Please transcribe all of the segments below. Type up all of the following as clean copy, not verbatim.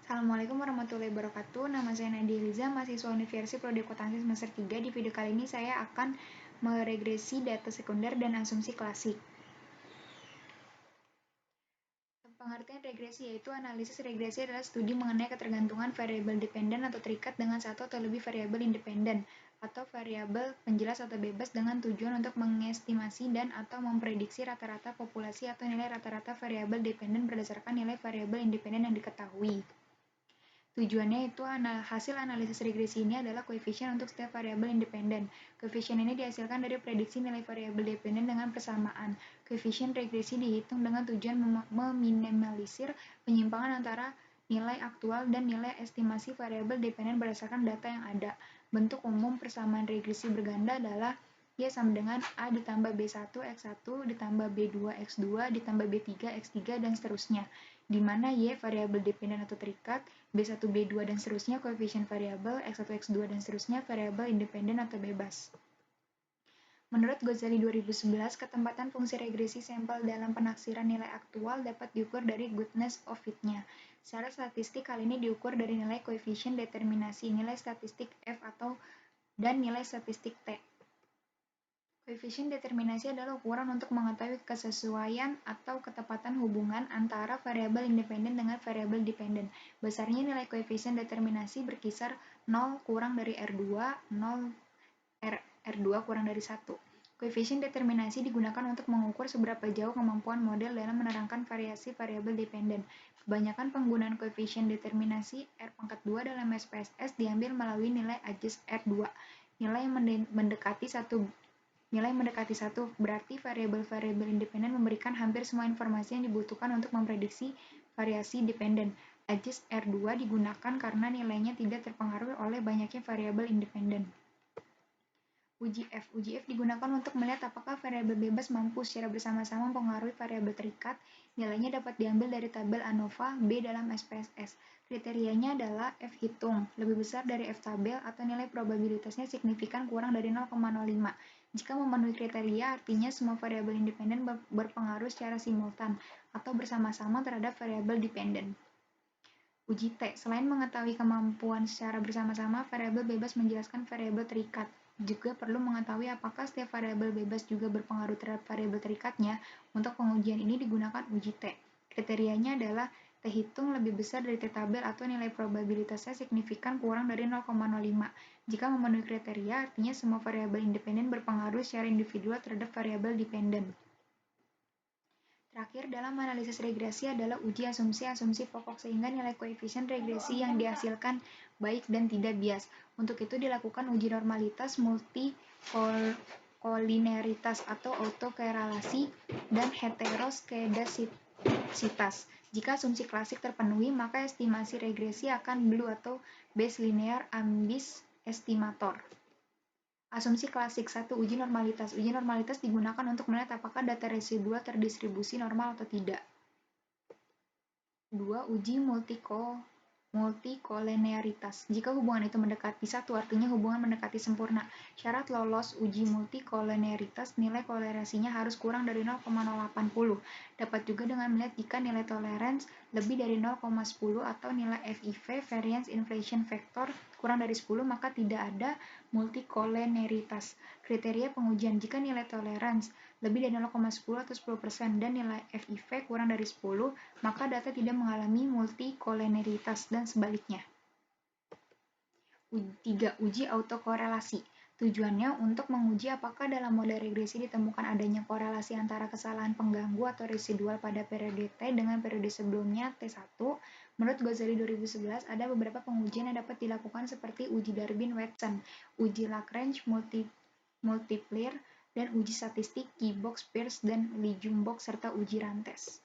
Assalamualaikum warahmatullahi wabarakatuh. Nama saya Nadia Liza, mahasiswa Universitas Prodi Akuntansi semester 3. Di video kali ini saya akan meregresi data sekunder dan asumsi klasik. Pengertian regresi yaitu analisis regresi adalah studi mengenai ketergantungan variabel dependen atau terikat dengan satu atau lebih variabel independen atau variabel penjelas atau bebas dengan tujuan untuk mengestimasi dan atau memprediksi rata-rata populasi atau nilai rata-rata variabel dependen berdasarkan nilai variabel independen yang diketahui. Tujuannya itu hasil analisis regresi ini adalah koefisien untuk setiap variabel independen. Koefisien ini dihasilkan dari prediksi nilai variabel dependen dengan persamaan. Koefisien regresi dihitung dengan tujuan meminimalisir penyimpangan antara nilai aktual dan nilai estimasi variabel dependen berdasarkan data yang ada. Bentuk umum persamaan regresi berganda adalah Y sama dengan A ditambah B1 X1 ditambah B2 X2 ditambah B3 X3 dan seterusnya, di mana Y variabel dependen atau terikat, B1 B2 dan seterusnya koefisien variabel, X1 X2 dan seterusnya variabel independen atau bebas. Menurut Ghazali 2011, ketempatan fungsi regresi sampel dalam penaksiran nilai aktual dapat diukur dari goodness of fit-nya. Secara statistik, hal ini diukur dari nilai koefisien determinasi, nilai statistik F dan nilai statistik T. Koefisien determinasi adalah ukuran untuk mengetahui kesesuaian atau ketepatan hubungan antara variabel independen dengan variabel dependen. Besarnya nilai koefisien determinasi berkisar 0 kurang dari R2, 0 R2 kurang dari 1. Koefisien determinasi digunakan untuk mengukur seberapa jauh kemampuan model dalam menerangkan variasi variabel dependen. Kebanyakan penggunaan koefisien determinasi R2 dalam SPSS diambil melalui nilai adjust R2. Nilai yang mendekati 1 berarti variabel-variabel independen memberikan hampir semua informasi yang dibutuhkan untuk memprediksi variasi dependen. Adjust R2 digunakan karena nilainya tidak terpengaruh oleh banyaknya variabel independen. Uji F. Uji F digunakan untuk melihat apakah variabel bebas mampu secara bersama-sama mempengaruhi variabel terikat. Nilainya dapat diambil dari tabel ANOVA B dalam SPSS. Kriterianya adalah F hitung lebih besar dari F tabel atau nilai probabilitasnya signifikan kurang dari 0,05. Jika memenuhi kriteria, artinya semua variabel independen berpengaruh secara simultan atau bersama-sama terhadap variabel dependen. Uji T. Selain mengetahui kemampuan secara bersama-sama, variabel bebas menjelaskan variabel terikat. Juga perlu mengetahui apakah setiap variabel bebas juga berpengaruh terhadap variabel terikatnya. Untuk pengujian ini digunakan uji T. Kriterianya adalah T hitung lebih besar dari T tabel atau nilai probabilitasnya signifikan kurang dari 0,05. Jika memenuhi kriteria, artinya semua variabel independen berpengaruh secara individual terhadap variabel dependen. Terakhir, dalam analisis regresi adalah uji asumsi-asumsi pokok sehingga nilai koefisien regresi yang dihasilkan baik dan tidak bias. Untuk itu dilakukan uji normalitas, multikolinearitas atau autokorelasi, dan heteroskedasitas. Jika asumsi klasik terpenuhi, maka estimasi regresi akan BLEU atau Bayes Linear Ambiguous Estimator. Asumsi klasik 1. Uji normalitas. Uji normalitas digunakan untuk melihat apakah data residual terdistribusi normal atau tidak. 2. Uji multikolinearitas. Jika hubungan itu mendekati 1, artinya hubungan mendekati sempurna. Syarat lolos uji multikolinearitas, nilai kolerasinya harus kurang dari 0,080. Dapat juga dengan melihat jika nilai tolerance lebih dari 0,10 atau nilai FIV, variance inflation factor, kurang dari 10, maka tidak ada multikolinearitas. Kriteria pengujian: jika nilai tolerance lebih dari 0,10 atau 10% dan nilai FIV kurang dari 10, maka data tidak mengalami multikolinearitas dan sebaliknya. 3. Uji autokorelasi. Tujuannya untuk menguji apakah dalam model regresi ditemukan adanya korelasi antara kesalahan pengganggu atau residual pada periode T dengan periode sebelumnya T1. Menurut Ghazali 2011, ada beberapa pengujian yang dapat dilakukan seperti uji Darwin-Watson, uji Lagrange multiplier, dan uji statistik Key-Box-Pierce dan Lijun-Box serta uji Rantes.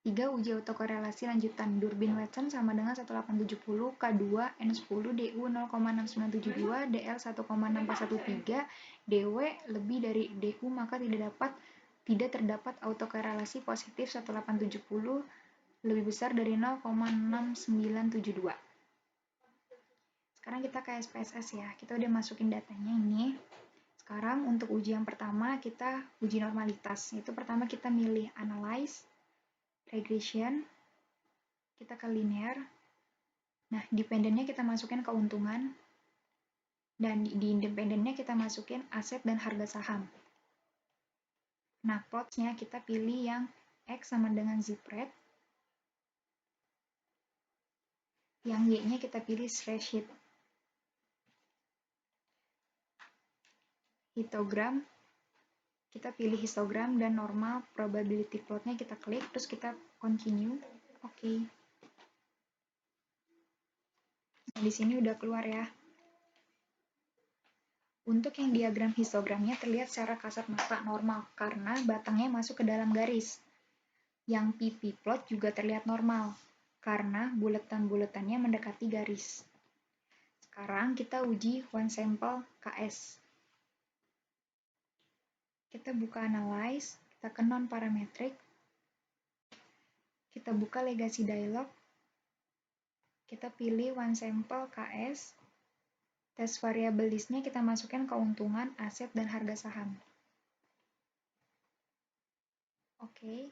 3. Uji autokorelasi lanjutan. Durbin-Watson sama dengan 1870, K2, N10, DU 0,6972, DL 1,6413, DW lebih dari DU, maka tidak terdapat autokorelasi positif 1870 lebih besar dari 0,6972. Sekarang kita ke SPSS ya. Kita udah masukin datanya ini. Sekarang untuk uji yang pertama kita uji normalitas. Itu pertama kita milih analyze, regression, kita ke linear, Nah, dependennya kita masukin keuntungan, dan di independennya kita masukin aset dan harga saham. Nah, plotsnya kita pilih yang X sama dengan Z-Pred, yang Y-nya kita pilih spreadsheet. Histogram, kita pilih histogram dan normal probability plotnya kita klik, terus kita continue. Oke. Nah, di sini udah keluar ya. Untuk yang diagram histogramnya terlihat secara kasat mata normal karena batangnya masuk ke dalam garis. Yang PP plot juga terlihat normal karena buletan-buletannya mendekati garis. Sekarang kita uji one sample KS. Kita buka analyze, kita ke non-parametric, kita buka legacy dialog, kita pilih one sample KS, tes variable listnya kita masukkan keuntungan, aset, dan harga saham. Oke.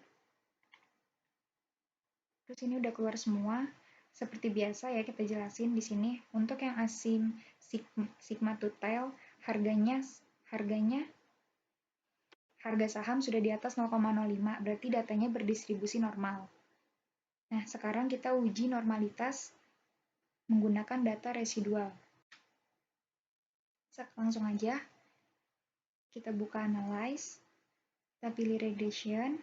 Terus ini udah keluar semua. Seperti biasa ya kita jelasin di sini. Untuk yang asim sigma to tail, harga saham sudah di atas 0,05, berarti datanya berdistribusi normal. Nah, sekarang kita uji normalitas menggunakan data residual. Langsung aja. Kita buka analyze, kita pilih regression,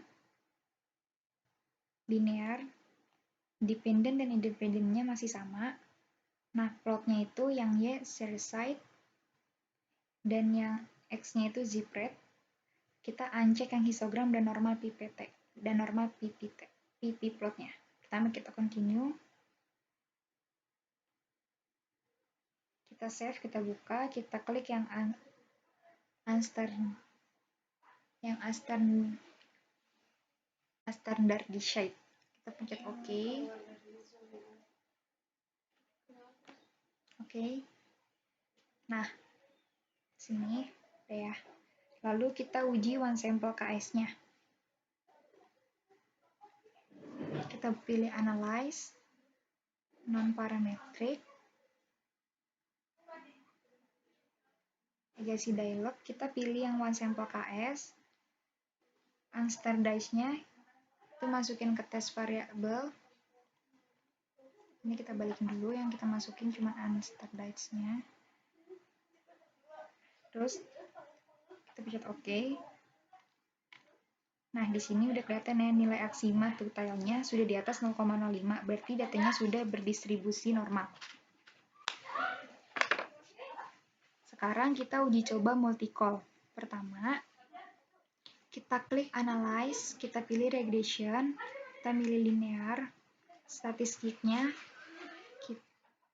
linear, dependent dan independennya masih sama. Nah, plotnya itu yang Y series side, dan yang X-nya itu Z-Pred. Kita uncheck yang histogram dan normal PPT, dan normal PP plotnya. Pertama kita continue. Kita save, kita buka, kita klik yang standardized. Kita pencet OK. Oke. Nah, sini udah ya. Lalu kita uji one sample KS-nya. Kita pilih analyze, non-parametric, legacy dialog, kita pilih yang one sample KS, unstandardized-nya itu masukin ke test variable. Ini kita balikin dulu, yang kita masukin cuma unstandardized-nya. Terus kita pencet OK. Nah, di sini udah kelihatan ya nilai aksima totalnya sudah di atas 0,05, berarti datanya sudah berdistribusi normal. Sekarang kita uji coba multi-call. Pertama, kita klik analyze, kita pilih regression, kita pilih linear, statistiknya,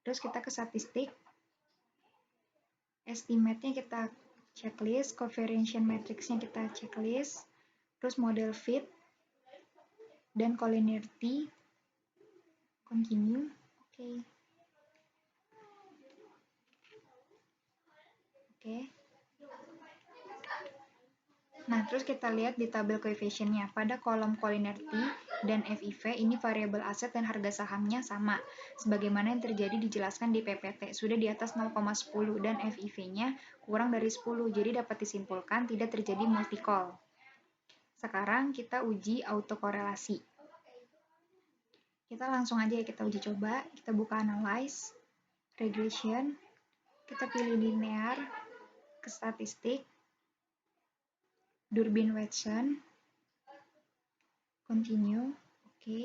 terus kita ke statistik, estimate-nya kita checklist, covariance matrix-nya kita checklist, terus model fit, dan collinearity, continue, oke. Oke. Nah, terus kita lihat di tabel coefficient-nya. Pada kolom collinearity dan FIV, ini variabel aset dan harga sahamnya sama. Sebagaimana yang terjadi dijelaskan di PPT. Sudah di atas 0,10 dan FIV-nya kurang dari 10. Jadi dapat disimpulkan tidak terjadi multi-call. Sekarang kita uji autokorelasi. Kita langsung aja ya kita uji coba. Kita buka analyze, regression, kita pilih linear, ke statistik, Durbin-Watson, continue, oke.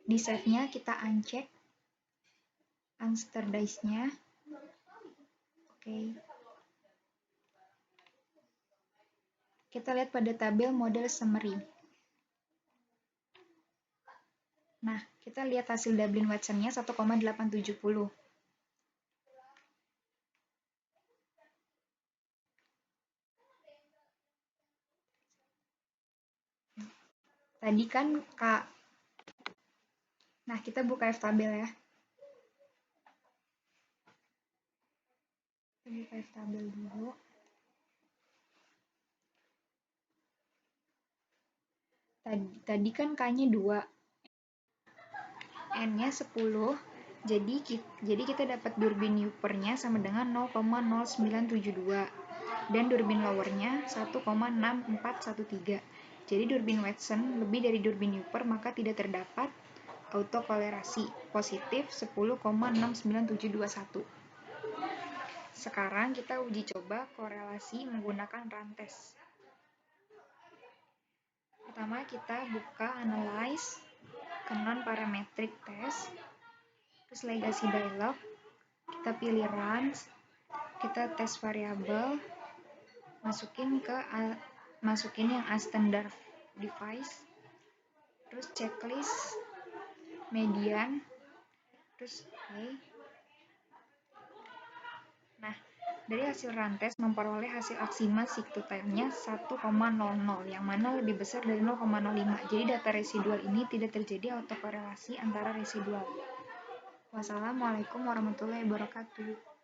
Di save-nya kita uncheck, unstandardized-nya, oke. Kita lihat pada tabel model summary. Nah, kita lihat hasil Durbin-Watson-nya 1,870. Tadi kan Kak. Nah, kita buka F-tabel ya. Kita buka F-tabel dulu. Tadi kan K-nya 2. N-nya 10, jadi kita dapat Durbin uppernya sama dengan 0,0972 dan Durbin lowernya 1,6413. Jadi Durbin Watson lebih dari Durbin upper, maka tidak terdapat autokolerasi positif 10,69721. Sekarang kita uji coba korelasi menggunakan rantes. Pertama kita buka analyze ke non-parametric test, terus legacy dialog, kita pilih runs, kita tes variabel, masukin yang as standard device, terus checklist, median, terus okay. Nah, dari hasil rantes memperoleh hasil aksimal sick to time-nya 1,00, yang mana lebih besar dari 0,05. Jadi data residual ini tidak terjadi autokorelasi antara residual. Wassalamualaikum warahmatullahi wabarakatuh.